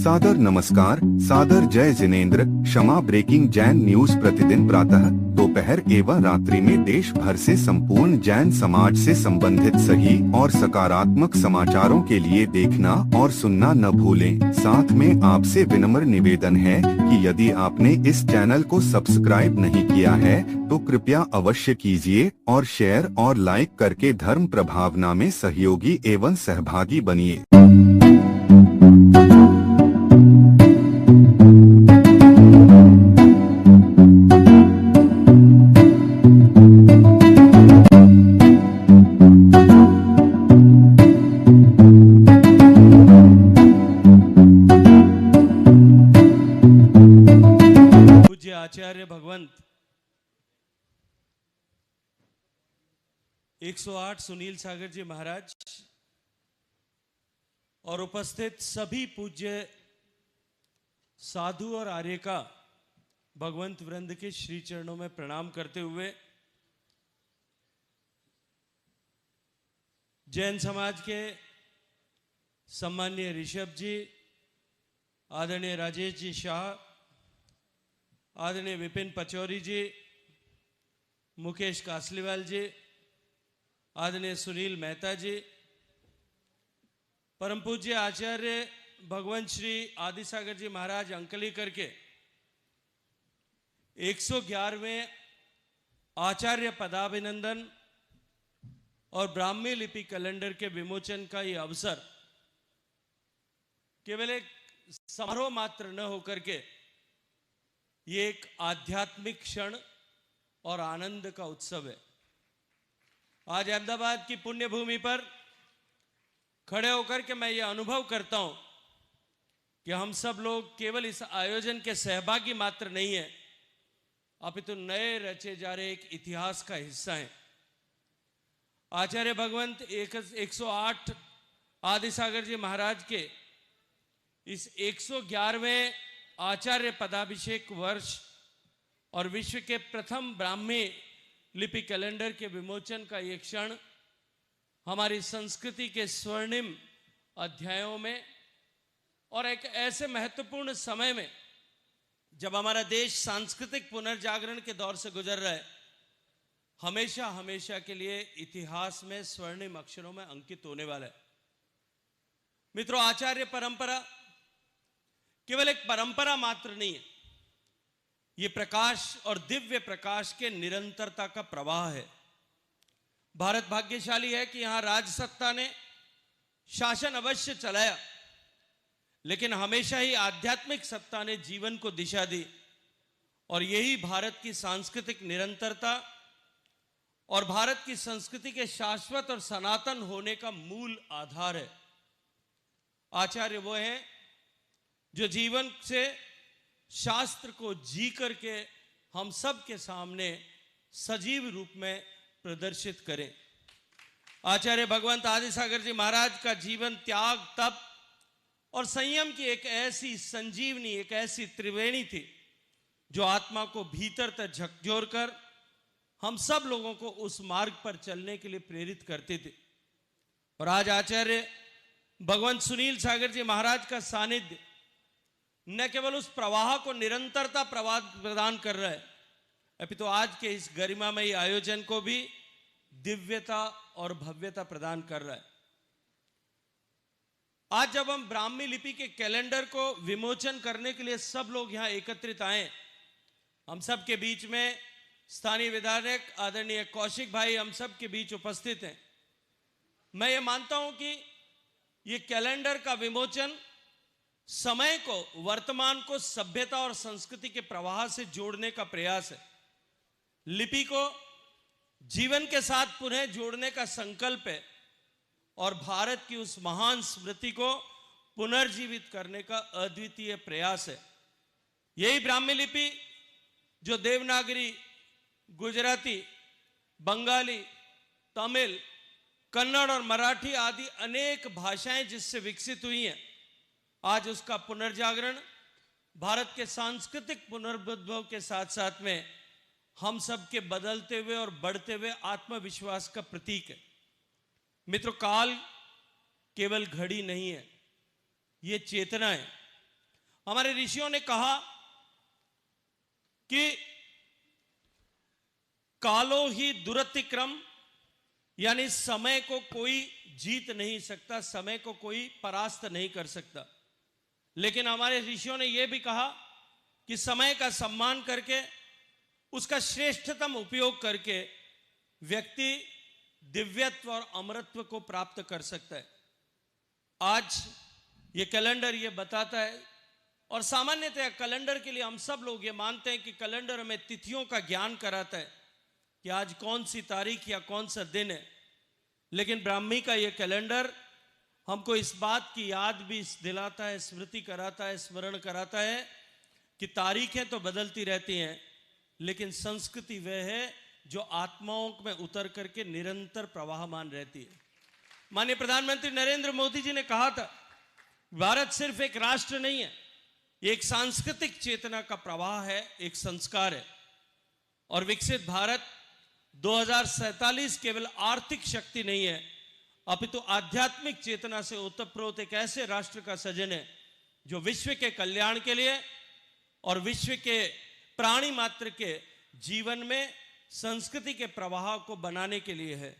सादर नमस्कार, सादर जय जिनेंद्र। क्षमा ब्रेकिंग जैन न्यूज प्रतिदिन प्रातः, दोपहर एवं रात्रि में देश भर से संपूर्ण जैन समाज से संबंधित सही और सकारात्मक समाचारों के लिए देखना और सुनना न भूलें। साथ में आपसे विनम्र निवेदन है कि यदि आपने इस चैनल को सब्सक्राइब नहीं किया है तो कृपया अवश्य कीजिए और शेयर और लाइक करके धर्म प्रभावना में सहयोगी एवं सहभागी बनिए। पूज्य आचार्य भगवंत 108 सुनील सागर जी महाराज और उपस्थित सभी पूज्य साधु और आर्य का भगवंत वृंद के श्री चरणों में प्रणाम करते हुए जैन समाज के सम्माननीय ऋषभ जी, आदरणीय राजेश जी शाह, आदरणीय विपिन पचौरी जी, मुकेश कासलीवाल जी, आदरणीय सुनील मेहता जी, परम पूज्य आचार्य भगवंत श्री आदिसागर जी महाराज अंकली करके 111वें आचार्य पदाभिनंदन और ब्राह्मी लिपि कैलेंडर के विमोचन का ये अवसर केवल एक समारोह मात्र न होकर के ये एक आध्यात्मिक क्षण और आनंद का उत्सव है। आज अहमदाबाद की पुण्य भूमि पर खड़े होकर के मैं ये अनुभव करता हूं कि हम सब लोग केवल इस आयोजन के सहभागी मात्र नहीं है, अपितु नए रचे जा रहे एक इतिहास का हिस्सा है। आचार्य भगवंत 108 आदिसागर जी महाराज के इस 111वें आचार्य पदाभिषेक वर्ष और विश्व के प्रथम ब्राह्मी लिपि कैलेंडर के विमोचन का ये क्षण हमारी संस्कृति के स्वर्णिम अध्यायों में और एक ऐसे महत्वपूर्ण समय में जब हमारा देश सांस्कृतिक पुनर्जागरण के दौर से गुजर रहा है, हमेशा हमेशा के लिए इतिहास में स्वर्णिम अक्षरों में अंकित होने वाला है। मित्रों, आचार्य परंपरा केवल एक परंपरा मात्र नहीं है, ये प्रकाश और दिव्य प्रकाश के निरंतरता का प्रवाह है। भारत भाग्यशाली है कि यहां राजसत्ता ने शासन अवश्य चलाया, लेकिन हमेशा ही आध्यात्मिक सत्ता ने जीवन को दिशा दी और यही भारत की सांस्कृतिक निरंतरता और भारत की संस्कृति के शाश्वत और सनातन होने का मूल आधार है। आचार्य वो हैं जो जीवन से शास्त्र को जी करके हम सब के सामने सजीव रूप में प्रदर्शित करें। आचार्य भगवंत आदिसागर जी महाराज का जीवन त्याग, तप और संयम की एक ऐसी संजीवनी, एक ऐसी त्रिवेणी थी जो आत्मा को भीतर तक झकझोर कर हम सब लोगों को उस मार्ग पर चलने के लिए प्रेरित करते थे। और आज आचार्य भगवंत सुनील सागर जी महाराज का सानिध्य न केवल उस प्रवाह को निरंतरता प्रदान कर रहा है, अपितु आज के इस गरिमामयी आयोजन को भी दिव्यता और भव्यता प्रदान कर रहा है। आज जब हम ब्राह्मी लिपि के कैलेंडर को विमोचन करने के लिए सब लोग यहां एकत्रित आए, हम सब के बीच में स्थानीय विधायक आदरणीय कौशिक भाई हम सब के बीच उपस्थित हैं। मैं ये मानता हूं कि ये कैलेंडर का विमोचन समय को, वर्तमान को सभ्यता और संस्कृति के प्रवाह से जोड़ने का प्रयास है। लिपि को जीवन के साथ पुनः जोड़ने का संकल्प है और भारत की उस महान स्मृति को पुनर्जीवित करने का अद्वितीय प्रयास है। यही ब्राह्मी लिपि जो देवनागरी, गुजराती, बंगाली, तमिल, कन्नड़ और मराठी आदि अनेक भाषाएं जिससे विकसित हुई हैं, आज उसका पुनर्जागरण भारत के सांस्कृतिक पुनर्उद्भव के साथ साथ में हम सब के बदलते हुए और बढ़ते हुए आत्मविश्वास का प्रतीक है। मित्रों, काल केवल घड़ी नहीं है, ये चेतना है। हमारे ऋषियों ने कहा कि कालो ही दुरतिक्रम, यानी समय को कोई जीत नहीं सकता, समय को कोई परास्त नहीं कर सकता। लेकिन हमारे ऋषियों ने यह भी कहा कि समय का सम्मान करके, उसका श्रेष्ठतम उपयोग करके व्यक्ति दिव्यत्व और अमरत्व को प्राप्त कर सकता है। आज ये कैलेंडर ये बताता है, और सामान्यतः कैलेंडर के लिए हम सब लोग ये मानते हैं कि कैलेंडर हमें तिथियों का ज्ञान कराता है कि आज कौन सी तारीख या कौन सा दिन है। लेकिन ब्राह्मी का ये कैलेंडर हमको इस बात की याद भी दिलाता है, स्मृति कराता है, स्मरण कराता है कि तारीखें तो बदलती रहती हैं, लेकिन संस्कृति वह है जो आत्माओं में उतर करके निरंतर प्रवाहमान रहती है। माननीय प्रधानमंत्री नरेंद्र मोदी जी ने कहा था, भारत सिर्फ एक राष्ट्र नहीं है, ये एक सांस्कृतिक चेतना का प्रवाह है, एक संस्कार है। और विकसित भारत 2047 केवल आर्थिक शक्ति नहीं है, अपितु आध्यात्मिक चेतना से ओतप्रोत एक ऐसे राष्ट्र का सृजन है जो विश्व के कल्याण के लिए और विश्व के प्राणी मात्र के जीवन में संस्कृति के प्रवाह को बनाने के लिए है।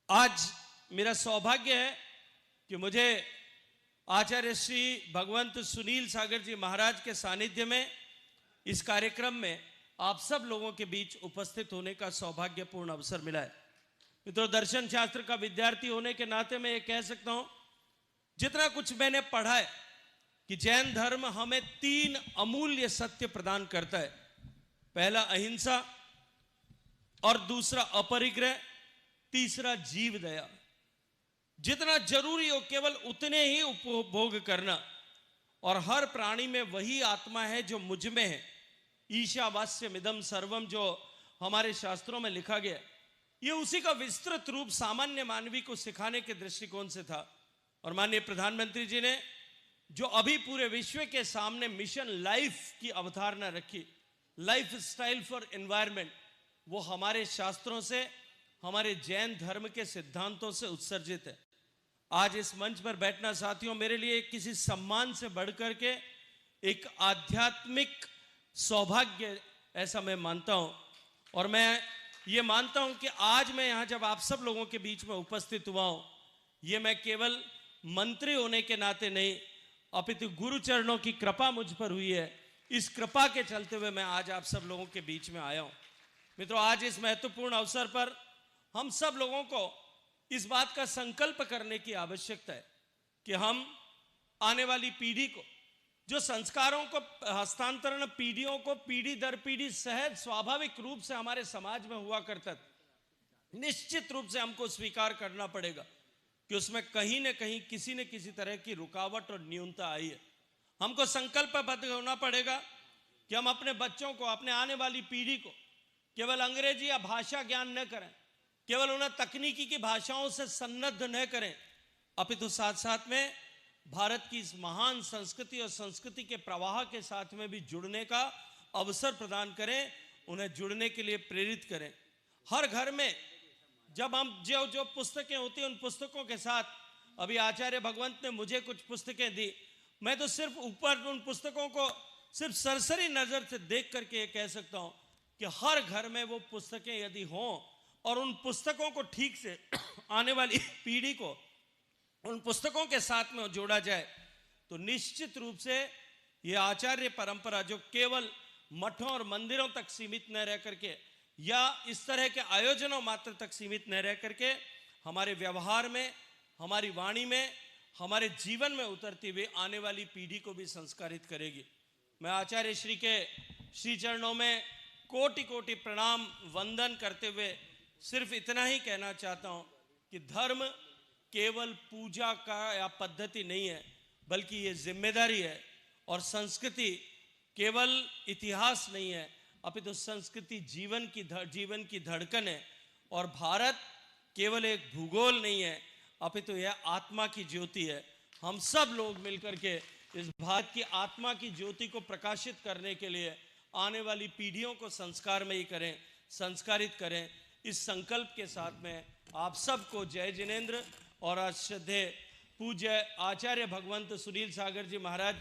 आज मेरा सौभाग्य है कि मुझे आचार्य श्री भगवंत सुनील सागर जी महाराज के सानिध्य में इस कार्यक्रम में आप सब लोगों के बीच उपस्थित होने का सौभाग्यपूर्ण अवसर मिला है। मित्रों, दर्शन शास्त्र का विद्यार्थी होने के नाते मैं ये कह सकता हूं, जितना कुछ मैंने पढ़ा है कि जैन धर्म हमें 3 अमूल्य सत्य प्रदान करता है। पहला अहिंसा, और दूसरा अपरिग्रह, तीसरा जीव दया। जितना जरूरी हो केवल उतने ही उपभोग करना, और हर प्राणी में वही आत्मा है जो मुझ में है। ईशावास्यमिदं सर्वम जो हमारे शास्त्रों में लिखा गया, ये उसी का विस्तृत रूप सामान्य मानवी को सिखाने के दृष्टिकोण से था। और माननीय प्रधानमंत्री जी ने जो अभी पूरे विश्व के सामने मिशन लाइफ की अवधारणा रखी, लाइफ स्टाइल फॉर एनवायरमेंट, वो हमारे शास्त्रों से, हमारे जैन धर्म के सिद्धांतों से उत्सर्जित है। आज इस मंच पर बैठना साथियों मेरे लिए किसी सम्मान से बढ़कर के एक आध्यात्मिक सौभाग्य ऐसा मैं मानता हूं। और मैं ये मानता हूं कि आज मैं यहां जब आप सब लोगों के बीच में उपस्थित हुआ हूं, ये मैं केवल मंत्री होने के नाते नहीं, अपितु गुरु चरणों की कृपा मुझ पर हुई है। इस कृपा के चलते हुए मैं आज आप सब लोगों के बीच में आया हूं। मित्रों, आज इस महत्वपूर्ण अवसर पर हम सब लोगों को इस बात का संकल्प करने की आवश्यकता है कि हम आने वाली पीढ़ी को, जो संस्कारों को हस्तांतरण पीढ़ियों को पीढ़ी दर पीढ़ी सहज स्वाभाविक रूप से हमारे समाज में हुआ करता था, निश्चित रूप से हमको स्वीकार करना पड़ेगा कि उसमें कहीं न कहीं किसी न किसी तरह की रुकावट और न्यूनता आई है। हमको संकल्पबद्ध होना पड़ेगा कि हम अपने बच्चों को, अपने आने वाली पीढ़ी को केवल अंग्रेजी या भाषा ज्ञान न करें, केवल उन्हें तकनीकी की भाषाओं से सन्नद्ध न करें, अपितु साथ साथ में भारत की इस महान संस्कृति और संस्कृति के प्रवाह के साथ में भी जुड़ने का अवसर प्रदान करें, उन्हें जुड़ने के लिए प्रेरित करें। हर घर में जब हम जो पुस्तकें होती हैं, उन पुस्तकों के साथ, अभी आचार्य भगवंत ने मुझे कुछ पुस्तकें दी, मैं तो सिर्फ ऊपर उन पुस्तकों को सिर्फ सरसरी नजर से देख करके ये कह सकता हूं कि हर घर में वो पुस्तकें यदि हों और उन पुस्तकों को ठीक से आने वाली पीढ़ी को उन पुस्तकों के साथ में जोड़ा जाए, तो निश्चित रूप से ये आचार्य परंपरा जो केवल मठों और मंदिरों तक सीमित न रह करके या इस तरह के आयोजनों मात्र तक सीमित न रह करके हमारे व्यवहार में, हमारी वाणी में, हमारे जीवन में उतरती हुई आने वाली पीढ़ी को भी संस्कारित करेगी। मैं आचार्य श्री के श्री चरणों में कोटि कोटि प्रणाम वंदन करते हुए सिर्फ इतना ही कहना चाहता हूं कि धर्म केवल पूजा का या पद्धति नहीं है, बल्कि ये जिम्मेदारी है। और संस्कृति केवल इतिहास नहीं है, अपितु संस्कृति जीवन की धड़कन है। और भारत केवल एक भूगोल नहीं है, अपितु यह आत्मा की ज्योति है। हम सब लोग मिलकर के इस भारत की आत्मा की ज्योति को प्रकाशित करने के लिए आने वाली पीढ़ियों को संस्कारमयी करें, संस्कारित करें। इस संकल्प के साथ में आप सबको जय जिनेंद्र और श्रद्धेय पूज्य आचार्य भगवंत सुनील सागर जी महाराज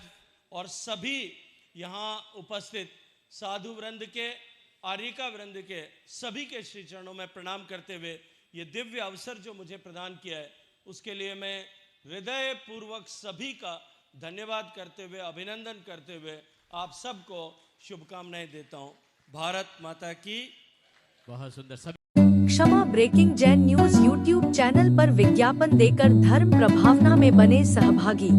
और सभी यहाँ उपस्थित साधु वृंद के, आर्यिका वृंद के सभी के श्री चरणों में प्रणाम करते हुए ये दिव्य अवसर जो मुझे प्रदान किया है उसके लिए मैं हृदय पूर्वक सभी का धन्यवाद करते हुए, अभिनंदन करते हुए आप सबको शुभकामनाएं देता हूं। भारत माता की। बहुत सुंदर। सभी Kshama breaking Jain news YouTube channel पर विज्ञापन देकर धर्म प्रभावना में बने सहभागी।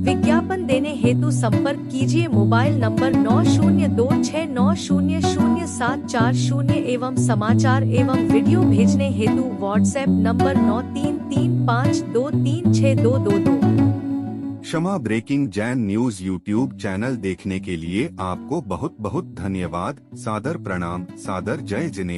विज्ञापन देने हेतु संपर्क कीजिए मोबाइल नंबर 9026900740 एवं समाचार एवं वीडियो भेजने हेतु WhatsApp number 9335236222। Kshama breaking Jain news YouTube channel देखने के लिए आपको बहुत बहुत धन्यवाद। सादर प्रणाम, सादर जय जिनेंद्र।